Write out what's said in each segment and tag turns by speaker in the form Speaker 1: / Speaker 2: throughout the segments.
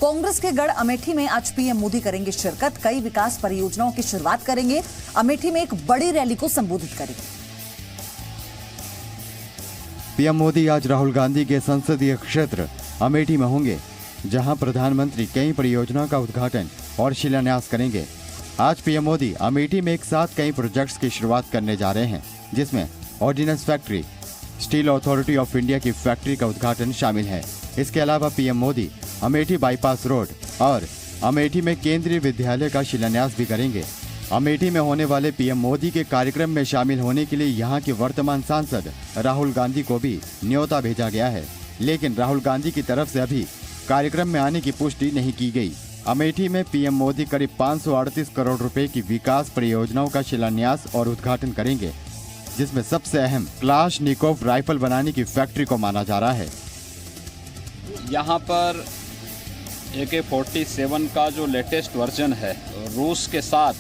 Speaker 1: कांग्रेस के गढ़ अमेठी में आज पीएम मोदी करेंगे शिरकत। कई विकास परियोजनाओं की शुरुआत करेंगे। अमेठी में एक बड़ी रैली को संबोधित करेंगे।
Speaker 2: पीएम मोदी आज राहुल गांधी के संसदीय क्षेत्र अमेठी में होंगे, जहां प्रधानमंत्री कई परियोजनाओं का उद्घाटन और शिलान्यास करेंगे। आज पीएम मोदी अमेठी में एक साथ कई प्रोजेक्ट्स की शुरुआत करने जा रहे हैं, जिसमें ordnance factory, steel authority of India की फैक्ट्री का उद्घाटन शामिल है। इसके अलावा PM Modi Amethi bypass road और अमेठी में केंद्रीय विद्यालय का शिलान्यास भी करेंगे। अमेठी में होने वाले पीएम मोदी के कार्यक्रम में शामिल होने के लिए यहां के वर्तमान सांसद राहुल गांधी को भी न्योता भेजा गया है, लेकिन राहुल गांधी की तरफ से अभी कार्यक्रम में आने की पुष्टि नहीं की गई। अमेठी में पीएम मोदी करीब 538 करोड़ रुपए की विकास परियोजनाओं का शिलान्यास और उद्घाटन करेंगे, जिसमें सबसे अहम क्लाशनिकोव राइफल बनाने की फैक्ट्री को माना जा रहा है।
Speaker 3: यहाँ पर AK-47 का जो लेटेस्ट वर्जन है, रूस के साथ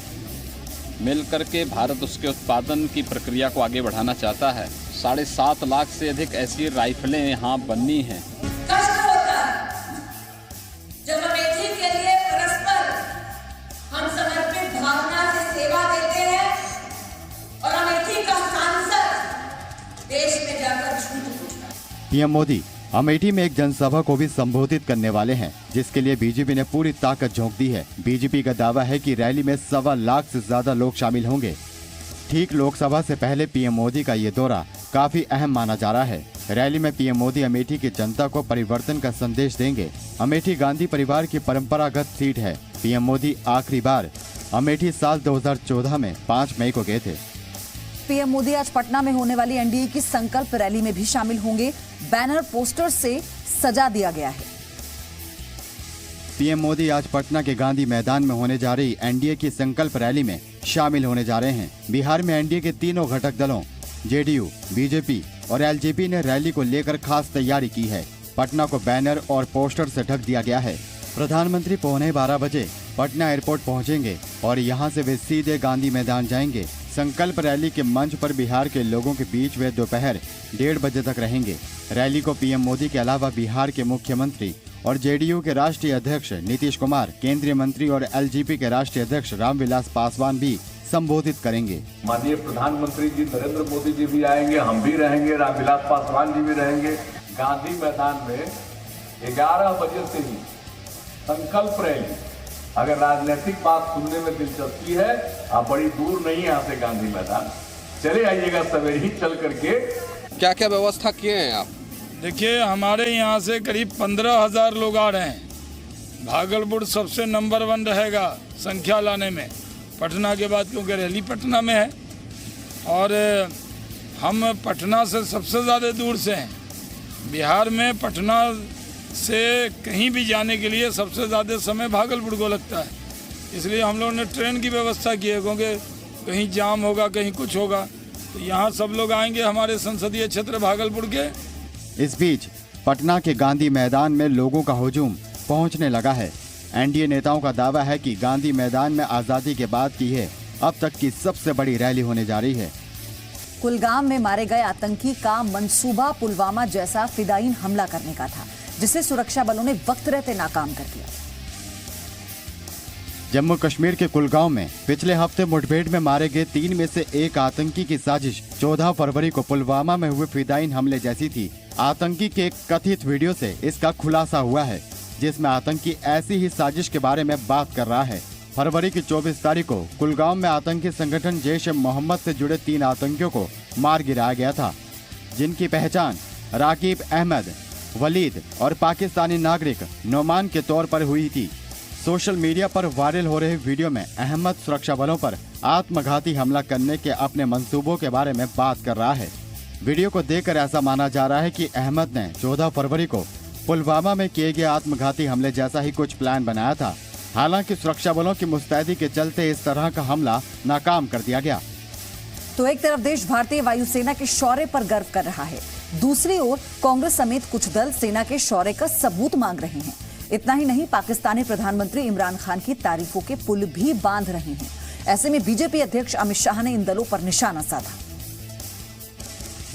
Speaker 3: मिलकर के भारत उसके उत्पादन की प्रक्रिया को आगे बढ़ाना चाहता है। 7.5 लाख से अधिक ऐसी राइफलें यहाँ बननी हैं।
Speaker 4: कष्ट होता है जब अमेठी के लिए परस्पर हम समर्पित भावना से सेवा देते हैं और अमेठी का सांसद देश में जाकर झूठ बोलता है।
Speaker 2: पीएम मोदी अमेठी में एक जनसभा को भी संबोधित करने वाले हैं, जिसके लिए बीजेपी ने पूरी ताकत झोंक दी है। बीजेपी का दावा है कि रैली में 1.25 लाख से ज्यादा लोग शामिल होंगे। ठीक लोकसभा से पहले पीएम मोदी का ये दौरा काफी अहम माना जा रहा है। रैली में पीएम मोदी अमेठी की जनता को परिवर्तन का संदेश देंगे। अमेठी गांधी परिवार की परंपरागत सीट है। पीएम मोदी आखिरी बार अमेठी साल 2014 में 5 मई को गए थे।
Speaker 1: पीएम मोदी आज पटना में होने वाली एनडीए की संकल्प रैली में भी शामिल होंगे। बैनर पोस्टर से सजा दिया गया है।
Speaker 2: पीएम मोदी आज पटना के गांधी मैदान में होने जा रही एनडीए की संकल्प रैली में शामिल होने जा रहे हैं। बिहार में एनडीए के तीनों घटक दलों जेडीयू, बीजेपी और एलजेपी ने रैली को लेकर खास तैयारी की है। पटना को बैनर और पोस्टर से ढक दिया गया है। प्रधानमंत्री 11:15 बजे पटना एयरपोर्ट पहुंचेंगे और यहां से वे सीधे गांधी मैदान जाएंगे। संकल्प रैली के मंच पर बिहार के लोगों के बीच वे दोपहर 1:30 बजे तक रहेंगे। रैली को पीएम मोदी के अलावा बिहार के मुख्यमंत्री और जेडीयू के राष्ट्रीय अध्यक्ष नीतीश कुमार, केंद्रीय मंत्री और एलजेपी के राष्ट्रीय अध्यक्ष रामविलास पासवान भी संबोधित करेंगे।
Speaker 5: माननीय प्रधानमंत्री जी नरेंद्र मोदी जी भी आएंगे, हम भी रहेंगे, रामविलास पासवान जी भी रहेंगे। गांधी मैदान में 11 बजे से ही संकल्प रैली। अगर राजनीतिक बात सुनने में दिलचस्पी है, आप बड़ी दूर नहीं है यहाँ से गांधी मैदान, चले आइएगा सवेरे ही चल करके।
Speaker 3: क्या क्या व्यवस्था किए हैं आप?
Speaker 6: देखिए, हमारे यहाँ से करीब 15,000 लोग आ रहे हैं। भागलपुर सबसे नंबर 1 रहेगा संख्या लाने में, पटना के बाद, क्योंकि रैली पटना में है और हम पटना से सबसे ज़्यादा दूर से हैं। बिहार में पटना से कहीं भी जाने के लिए सबसे ज़्यादा समय भागलपुर को लगता है, इसलिए हम लोगों ने ट्रेन की व्यवस्था की है, क्योंकि कहीं जाम होगा, कहीं कुछ होगा, तो यहाँ सब लोग आएंगे हमारे संसदीय क्षेत्र भागलपुर के।
Speaker 2: इस बीच पटना के गांधी मैदान में लोगों का हुजूम पहुंचने लगा है। एनडीए नेताओं का दावा है कि गांधी मैदान में आजादी के बाद की है अब तक की सबसे बड़ी रैली होने जा रही है।
Speaker 1: कुलगाम में मारे गए आतंकी का मंसूबा पुलवामा जैसा फिदायीन हमला करने का था, जिसे सुरक्षा बलों ने वक्त रहते नाकाम कर दिया।
Speaker 2: जम्मू कश्मीर के कुलगांव में पिछले हफ्ते मुठभेड़ में मारे गए 3 में से एक आतंकी की साजिश 14 फरवरी को पुलवामा में हुए फिदायीन हमले जैसी थी। आतंकी के एक कथित वीडियो से इसका खुलासा हुआ है, जिसमें आतंकी ऐसी ही साजिश के बारे में बात कर रहा है। फरवरी की 24 तारीख को कुलगांव में आतंकी संगठन जैश-ए-मोहम्मद से जुड़े 3 आतंकियों को मार गिराया गया था, जिनकी पहचान राकीब अहमद, वलीद और पाकिस्तानी नागरिक नोमान के तौर पर हुई थी। सोशल मीडिया पर वायरल हो रहे वीडियो में अहमद सुरक्षा बलों पर आत्मघाती हमला करने के अपने मंसूबों के बारे में बात कर रहा है। वीडियो को देखकर ऐसा माना जा रहा है कि अहमद ने 14 फरवरी को पुलवामा में किए गए आत्मघाती हमले जैसा ही कुछ प्लान बनाया था। हालांकि सुरक्षा बलों की मुस्तैदी के चलते इस तरह का हमला नाकाम कर दिया गया।
Speaker 1: तो एक तरफ देश भारतीय वायुसेना के शौर्य पर गर्व कर रहा है, दूसरी ओर कांग्रेस समेत कुछ दल सेना के शौर्य का सबूत मांग रहे हैं। इतना ही नहीं, पाकिस्तानी प्रधानमंत्री इमरान खान की तारीफों के पुल भी बांध रहे हैं। ऐसे में बीजेपी अध्यक्ष अमित शाह ने इन दलों पर निशाना साधा।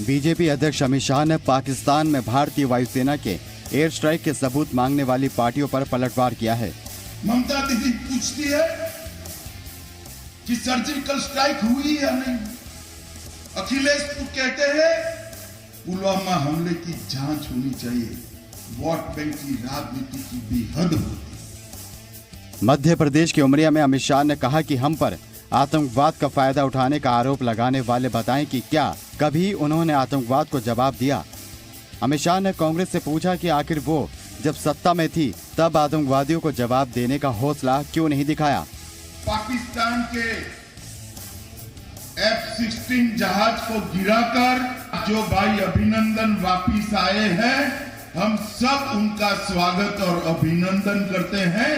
Speaker 2: बीजेपी अध्यक्ष अमित शाह ने पाकिस्तान में भारतीय वायुसेना के एयर स्ट्राइक के सबूत मांगने वाली पार्टियों पर पलटवार किया है।
Speaker 7: ममता दीदी पूछती है कि सर्जिकल स्ट्राइक हुई या नहीं। अखिलेश तो कहते हैं पुलवामा हमले की जांच होनी चाहिए। वोट बैंक की राजनीति की भी हद होती।
Speaker 2: मध्य प्रदेश के उमरिया में अमित शाह ने कहा कि हम पर आतंकवाद का फायदा उठाने का आरोप लगाने वाले बताएं कि क्या कभी उन्होंने आतंकवाद को जवाब दिया। अमित शाह ने कांग्रेस से पूछा कि आखिर वो जब सत्ता में थी तब आतंकवादियों को जवाब देने का हौसला क्यों नहीं दिखाया।
Speaker 7: पाकिस्तान के F-16 जहाज को गिराकर जो भाई अभिनंदन वापिस आए हैं, हम सब उनका स्वागत और अभिनंदन करते हैं।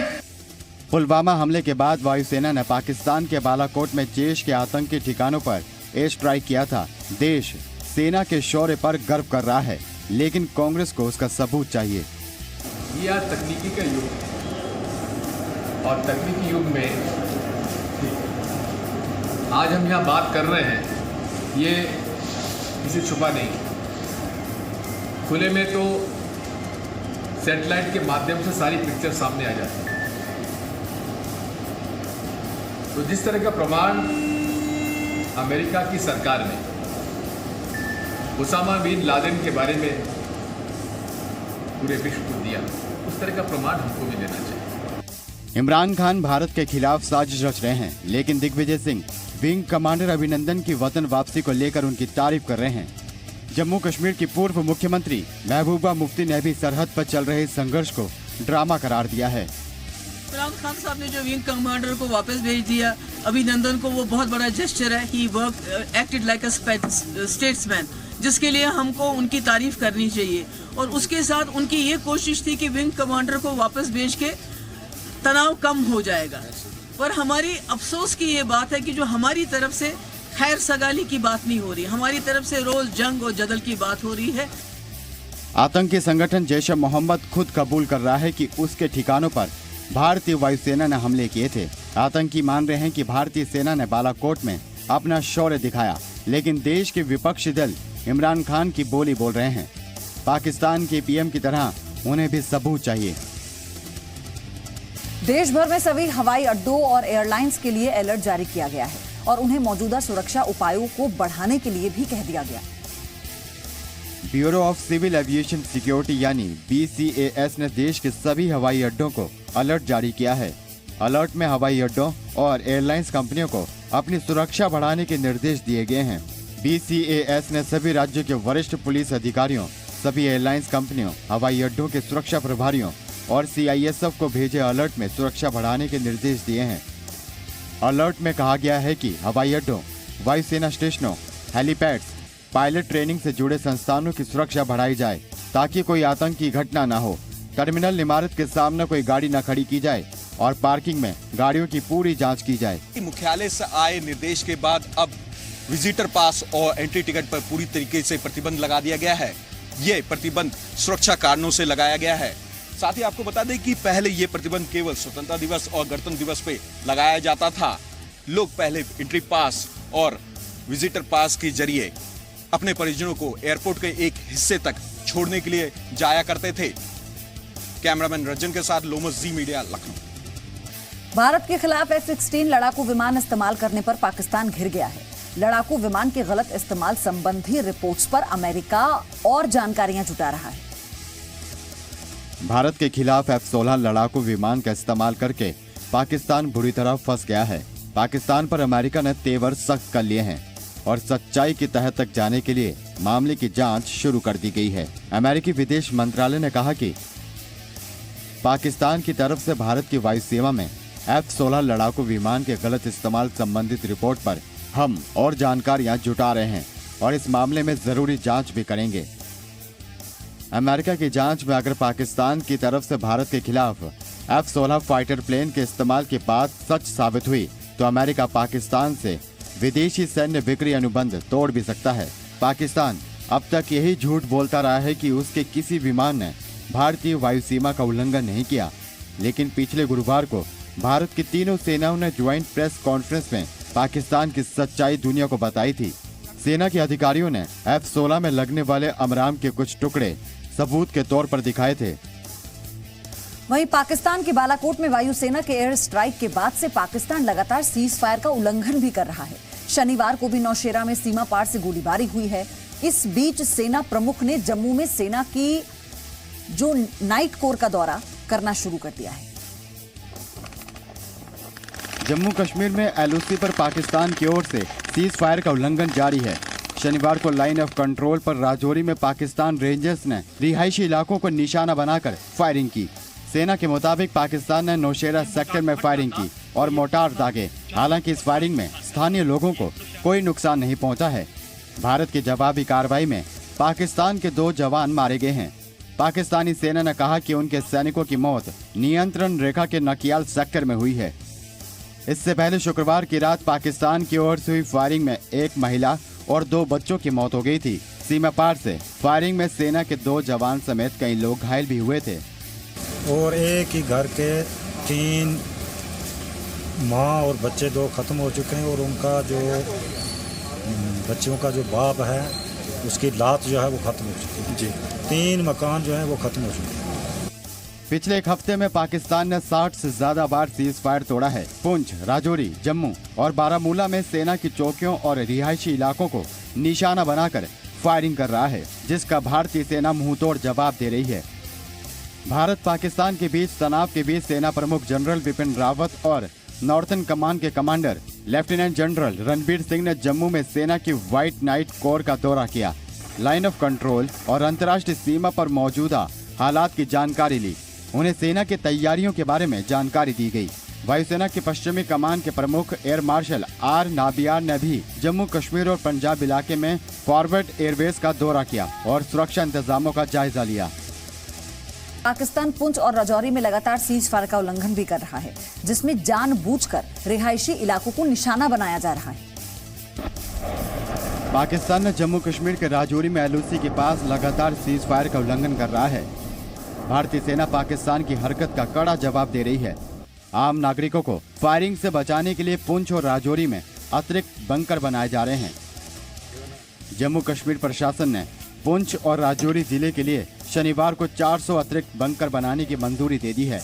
Speaker 2: पुलवामा हमले के बाद वायुसेना ने पाकिस्तान के बालाकोट में जैश के आतंकी ठिकानों पर एयर स्ट्राइक किया था। देश सेना के शौर्य पर गर्व कर रहा है, लेकिन कांग्रेस को उसका सबूत चाहिए।
Speaker 8: यह तकनीकी का युग है और तकनीकी युग में आज हम यहाँ बात कर रहे हैं, ये किसी छुपा नहीं। खुले में तो सैटेलाइट के माध्यम से सारी पिक्चर सामने आ जाती है। तो जिस तरह का प्रमाण अमेरिका की सरकार ने उसामा बिन लादेन के बारे में पूरे विश्व को दिया, उस तरह का प्रमाण हमको भी देना चाहिए।
Speaker 2: इमरान खान भारत के खिलाफ साजिश रच रहे हैं, लेकिन दिग्विजय सिंह विंग कमांडर अभिनंदन की वतन वापसी को लेकर उनकी तारीफ कर रहे हैं। जम्मू कश्मीर की पूर्व मुख्यमंत्री महबूबा मुफ्ती ने भी सरहद पर चल रहे संघर्ष को ड्रामा करार दिया है।
Speaker 9: इमरान खान साहब ने जो विंग कमांडर को वापस भेज दिया, अभिनंदन को, वो बहुत बड़ा जेस्चर है। He acted like a statesman, जिसके लिए हमको उनकी तारीफ करनी चाहिए। और उसके साथ उनकी ये कोशिश थी कि विंग कमांडर को वापस भेज के तनाव कम हो जाएगा। पर हमारी अफसोस की ये बात है कि जो हमारी तरफ से खैर सगाली की बात नहीं हो रही, हमारी तरफ से रोज जंग और जदल की बात हो रही है।
Speaker 2: आतंकी संगठन जैश-ए-मोहम्मद खुद कबूल कर रहा है कि उसके ठिकानों पर भारतीय वायुसेना ने हमले किए थे। आतंकी मान रहे हैं कि भारतीय सेना ने बालाकोट में अपना शौर्य दिखाया, लेकिन देश के विपक्षी दल इमरान खान की बोली बोल रहे हैं। पाकिस्तान के पीएम की तरह उन्हें भी सबूत चाहिए।
Speaker 1: देश भर में सभी हवाई अड्डों और एयरलाइंस के लिए अलर्ट जारी किया गया है और उन्हें मौजूदा सुरक्षा उपायों को बढ़ाने के लिए भी कह दिया गया।
Speaker 2: Bureau of civil aviation security यानी BCAS ने देश के सभी हवाई अड्डों को अलर्ट जारी किया है। अलर्ट में हवाई अड्डों और एयरलाइंस कंपनियों को अपनी सुरक्षा बढ़ाने के निर्देश दिए गए हैं। BCAS ने सभी राज्यों के वरिष्ठ पुलिस अधिकारियों, सभी एयरलाइंस कंपनियों, हवाई अड्डों के सुरक्षा प्रभारियों और CISF को भेजे अलर्ट में सुरक्षा बढ़ाने के निर्देश दिए हैं। अलर्ट में कहा गया है कि हवाई अड्डों, वायुसेना स्टेशनों, हेलीपैड्स, पायलट ट्रेनिंग से जुड़े संस्थानों की सुरक्षा बढ़ाई जाए ताकि कोई आतंकी घटना न हो। टर्मिनल इमारत के सामने कोई गाड़ी न खड़ी की जाए और पार्किंग में गाड़ियों की पूरी जांच की जाए।
Speaker 10: मुख्यालय से आए निर्देश के बाद अब विजिटर पास और एंट्री टिकट पर पूरी तरीके से प्रतिबंध लगा दिया गया है। ये प्रतिबंध सुरक्षा कारणों से लगाया गया है। साथ ही आपको बता दें कि पहले ये प्रतिबंध केवल स्वतंत्रता दिवस और गणतंत्र दिवस पे लगाया जाता था। लोग पहले एंट्री पास और विजिटर पास के जरिए अपने परिजनों को एयरपोर्ट के एक हिस्से तक छोड़ने के लिए जाया करते थे। कैमरामैन रंजन के साथ लोमस जी मीडिया, लखनऊ।
Speaker 1: भारत के खिलाफ F-16 लड़ाकू विमान इस्तेमाल करने पर पाकिस्तान घिर गया है। लड़ाकू विमान के गलत इस्तेमाल संबंधी रिपोर्ट्स पर अमेरिका और जानकारियां जुटा रहा है।
Speaker 2: भारत के खिलाफ F-16 लड़ाकू विमान का इस्तेमाल करके पाकिस्तान बुरी तरह फंस गया है। पाकिस्तान पर अमेरिका ने तेवर सख्त कर लिए हैं और सच्चाई की तह तक जाने के लिए मामले की जांच शुरू कर दी गई है। अमेरिकी विदेश मंत्रालय ने कहा कि पाकिस्तान की तरफ से भारत की वायुसेना में F-16 लड़ाकू विमान के गलत इस्तेमाल संबंधित रिपोर्ट पर हम और जानकारियां जुटा रहे हैं और इस मामले में जरूरी जांच भी करेंगे। अमेरिका की जांच में अगर पाकिस्तान की तरफ से भारत के खिलाफ F-16 फाइटर प्लेन के इस्तेमाल की बात सच साबित हुई तो अमेरिका पाकिस्तान से विदेशी सैन्य बिक्री अनुबंध तोड़ भी सकता है। पाकिस्तान अब तक यही झूठ बोलता रहा है कि उसके किसी विमान ने भारतीय वायु सीमा का उल्लंघन नहीं किया, लेकिन पिछले गुरुवार को भारत की तीनों सेनाओं ने ज्वाइंट प्रेस कॉन्फ्रेंस में पाकिस्तान की सच्चाई दुनिया को बताई थी। सेना के अधिकारियों ने F-16 में लगने वाले अमराम के कुछ टुकड़े सबूत के तौर पर दिखाए थे।
Speaker 1: वहीं पाकिस्तान के बालाकोट में वायुसेना के एयर स्ट्राइक के बाद से पाकिस्तान लगातार सीज फायर का उल्लंघन भी कर रहा है। शनिवार को भी नौशेरा में सीमा पार से गोलीबारी हुई है। इस बीच सेना प्रमुख ने जम्मू में सेना की जो नाइट कोर का दौरा करना शुरू कर दिया है।
Speaker 2: जम्मू कश्मीर में एलओसी पर पाकिस्तान की ओर से सीज फायर का उल्लंघन जारी है। शनिवार को लाइन ऑफ कंट्रोल पर राजौरी में पाकिस्तान रेंजर्स ने रिहायशी इलाकों को निशाना बनाकर फायरिंग की। सेना के मुताबिक पाकिस्तान ने नौशेरा सेक्टर में फायरिंग की और मोर्टार दागे। हालांकि इस फायरिंग में स्थानीय लोगों को कोई नुकसान नहीं पहुंचा है। भारत की जवाबी कार्रवाई में पाकिस्तान के 2 जवान मारे गए हैं। पाकिस्तानी सेना ने कहा कि उनके सैनिकों की मौत नियंत्रण रेखा के नकियाल सेक्टर में हुई है। इससे पहले शुक्रवार की रात पाकिस्तान की ओर से हुई फायरिंग में 1 महिला और 2 बच्चों की मौत हो गई थी। सीमा पार से फायरिंग में सेना के 2 जवान समेत कई लोग घायल भी हुए थे
Speaker 11: और एक ही घर के 3 माँ और बच्चे 2 खत्म हो चुके हैं और उनका जो बच्चों का जो बाप है उसकी लात जो है वो खत्म हो चुकी है जी। 3 मकान जो है वो खत्म हो चुके हैं।
Speaker 2: पिछले एक हफ्ते में पाकिस्तान ने 60 से ज्यादा बार सीज फायर तोड़ा है। पुंछ, राजौरी, जम्मू और बारामूला में सेना की चौकियों और रिहायशी इलाकों को निशाना बनाकर फायरिंग कर रहा है, जिसका भारतीय सेना मुंहतोड़ जवाब दे रही है। भारत पाकिस्तान के बीच तनाव के बीच सेना प्रमुख जनरल बिपिन रावत और नॉर्थन कमान के commander lieutenant general Ranbir Singh ने जम्मू में सेना की व्हाइट नाइट कोर का दौरा किया। लाइन ऑफ कंट्रोल और अंतर्राष्ट्रीय सीमा पर मौजूदा हालात की जानकारी ली। उन्हें सेना की तैयारियों के बारे में जानकारी दी गई। वायुसेना की पश्चिमी कमान के प्रमुख एयर मार्शल आर नाबियार ने भी जम्मू कश्मीर और पंजाब इलाके में फॉरवर्ड एयरबेस का दौरा किया और सुरक्षा इंतजामों का जायजा लिया।
Speaker 1: पाकिस्तान पुंछ और राजौरी में लगातार सीज फायर का उल्लंघन भी कर रहा है, जिसमें जानबूझकर रिहायशी इलाकों को निशाना बनाया जा रहा है।
Speaker 2: पाकिस्तान ने जम्मू कश्मीर के राजौरी में एलओसी के पास लगातार सीज फायर का उल्लंघन कर रहा है। भारतीय सेना पाकिस्तान की हरकत का कड़ा जवाब दे रही है। आम नागरिकों को फायरिंग से बचाने के लिए पुंछ और राजौरी में अतिरिक्त बंकर बनाए जा रहे हैं। जम्मू कश्मीर प्रशासन ने पुंछ और राजौरी जिले के लिए शनिवार को 400 अतिरिक्त बंकर बनाने की मंजूरी दे दी है।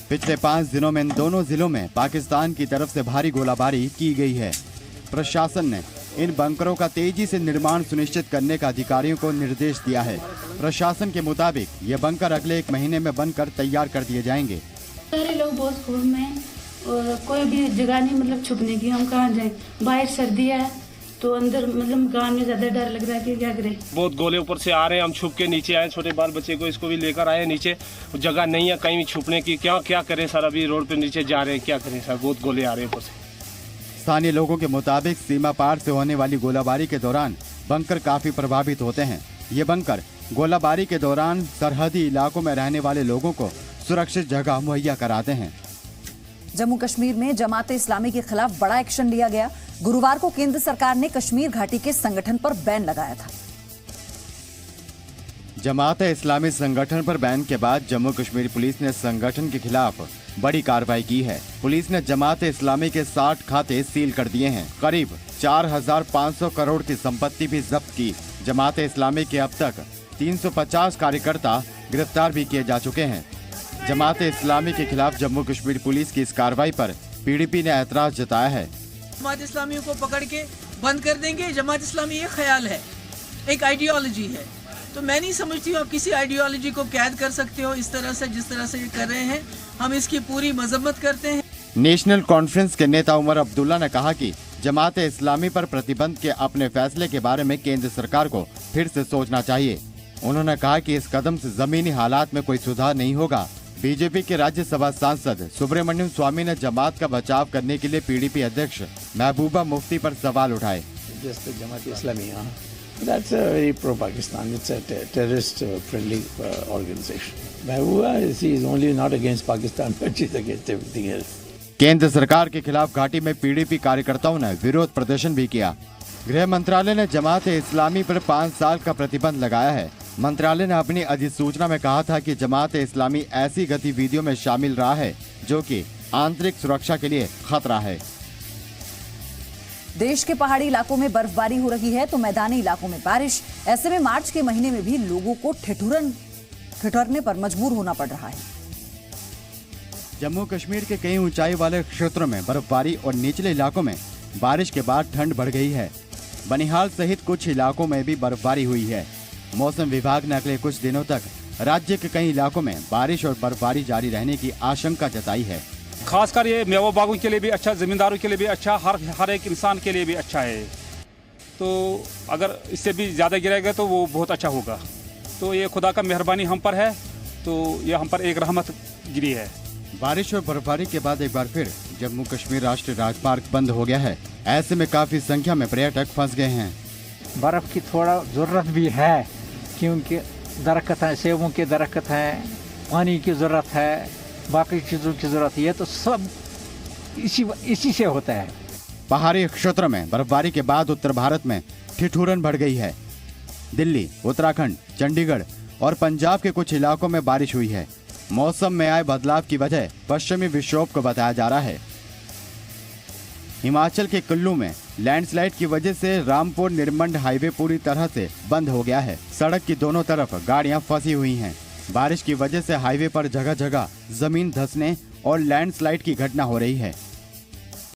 Speaker 2: पिछले 5 दिनों में इन दोनों जिलों में पाकिस्तान की तरफ से भारी गोलाबारी की गई है। प्रशासन ने इन बंकरों का तेजी से निर्माण सुनिश्चित करने का अधिकारियों को निर्देश दिया है। प्रशासन के मुताबिक ये बंकर अगले 1 महीने में बनकर तैयार कर दिए जाएंगे।
Speaker 12: सारे लोग बहुत खूब में और कोई भी जगह नहीं मतलब छुपने की। हम कहाँ जाएं, बाहर सर्दी है तो अंदर मतलब गांव में ज्यादा डर लग रहा है कि क्या करें।
Speaker 13: बहुत गोले ऊपर से आ रहे हैं, हम छुप के नीचे आए, छोटे बाल बच्चे को इसको भी लेकर आए नीचे। जगह नहीं है कहीं छुपने की, क्या करें सर, अभी रोड पे नीचे जा रहे हैं, क्या करें सर, बहुत गोले आ रहे हैं ऊपर से।
Speaker 2: स्थानीय लोगों के मुताबिक सीमा पार से होने वाली गोलाबारी के दौरान बंकर काफी प्रभावित होते हैं। ये बंकर गोलाबारी के दौरान सरहदी इलाकों में रहने वाले लोगों को सुरक्षित जगह मुहैया कराते हैं।
Speaker 1: जम्मू कश्मीर में जमात इस्लामी के खिलाफ बड़ा एक्शन लिया गया। गुरुवार को केंद्र सरकार ने कश्मीर घाटी के संगठन पर बैन लगाया था।
Speaker 2: जमात इस्लामी संगठन पर बैन के बाद जम्मू कश्मीर पुलिस ने संगठन के खिलाफ बड़ी कार्रवाई की है। पुलिस ने जमात इस्लामी के 60 खाते सील कर दिए हैं। करीब 4,500 करोड़ की संपत्ति भी जब्त की। जमात इस्लामी के अब तक 350 कार्यकर्ता गिरफ्तार भी किए जा चुके हैं। जमात इस्लामी के खिलाफ जम्मू कश्मीर पुलिस की इस कार्रवाई पर पीडीपी ने ऐतराज जताया है।
Speaker 9: जमात इस्लामियों को पकड़ के बंद कर देंगे। जमात इस्लामी एक ख्याल है, एक आइडियोलॉजी है, तो मैं नहीं समझती हूँ आप किसी आइडियोलॉजी को कैद कर सकते हो इस तरह से जिस तरह से ये कर रहे हैं। हम इसकी पूरी मजम्मत करते हैं।
Speaker 2: नेशनल कॉन्फ्रेंस के नेता उमर अब्दुल्ला ने कहा कि जमात इस्लामी पर प्रतिबंध के अपने फैसले के बारे में केंद्र सरकार को फिर से सोचना चाहिए। उन्होंने कहा कि इस कदम से जमीनी हालात में कोई सुधार नहीं होगा। बीजेपी के राज्यसभा सांसद सुब्रमण्यम स्वामी ने जमात का बचाव करने के लिए पीडीपी अध्यक्ष महबूबा मुफ्ती पर सवाल उठाए।
Speaker 14: Jamaat Islami, that's a very pro-Pakistan. It's a terrorist-friendly organization. Mehbooba, she is only not against Pakistan, but she's against everything else.
Speaker 2: केंद्र सरकार के खिलाफ घाटी में पीडीपी कार्यकर्ताओं ने विरोध प्रदर्शन भी किया। गृह मंत्रालय ने जमात इस्लामी पर 5 साल का प्रतिबंध लगाया है। मंत्रालय ने अपनी अधिसूचना में कहा था कि जमात इस्लामी ऐसी गतिविधियों में शामिल रहा है जो कि आंतरिक सुरक्षा के लिए खतरा है।
Speaker 1: देश के पहाड़ी इलाकों में बर्फबारी हो रही है तो मैदानी इलाकों में बारिश। ऐसे में मार्च के महीने में भी लोगों को ठिठुरन ठिठुरने पर मजबूर होना पड़ रहा है।
Speaker 2: जम्मू कश्मीर के कई ऊंचाई वाले क्षेत्रों में बर्फबारी और निचले इलाकों में बारिश के बाद ठंड बढ़ गई है। बनिहाल सहित कुछ इलाकों में भी बर्फबारी हुई है। मौसम विभाग ने अगले कुछ दिनों तक राज्य के कई इलाकों में बारिश और बर्फबारी जारी रहने की आशंका जताई है।
Speaker 15: खासकर ये मेवा बागों के लिए भी अच्छा, जमींदारों के लिए भी अच्छा, हर एक इंसान के लिए भी अच्छा है। तो अगर इससे भी ज़्यादा गिरेगा तो वो बहुत अच्छा होगा। तो ये खुदा का मेहरबानी हम पर है, तो ये हम पर एक रहमत गिरी है।
Speaker 2: बारिश और बर्फबारी के बाद एक बार फिर जम्मू कश्मीर राष्ट्रीय राजमार्ग बंद हो गया है। ऐसे में काफी संख्या में पर्यटक फंस गए हैं।
Speaker 16: बर्फ की थोड़ा जरूरत भी है, क्योंकि दरख्त है, सेबों के दरख्त है, पानी की जरूरत है, बाकी चीजों की जरूरत है। ये तो सब इसी से होता है।
Speaker 2: पहाड़ी क्षेत्रों में बर्फबारी के बाद उत्तर भारत में ठिठुरन बढ़ गई है। दिल्ली, उत्तराखंड, चंडीगढ़ और पंजाब के कुछ इलाकों में बारिश हुई है। मौसम में आए बदलाव की वजह पश्चिमी विक्षोभ को बताया जा रहा है। हिमाचल के कुल्लू में लैंडस्लाइड की वजह से रामपुर निर्मंड हाईवे पूरी तरह से बंद हो गया है। सड़क की दोनों तरफ गाड़ियां फंसी हुई हैं। बारिश की वजह से हाईवे पर जगह जगह जमीन धंसने और लैंडस्लाइड की घटना हो रही है।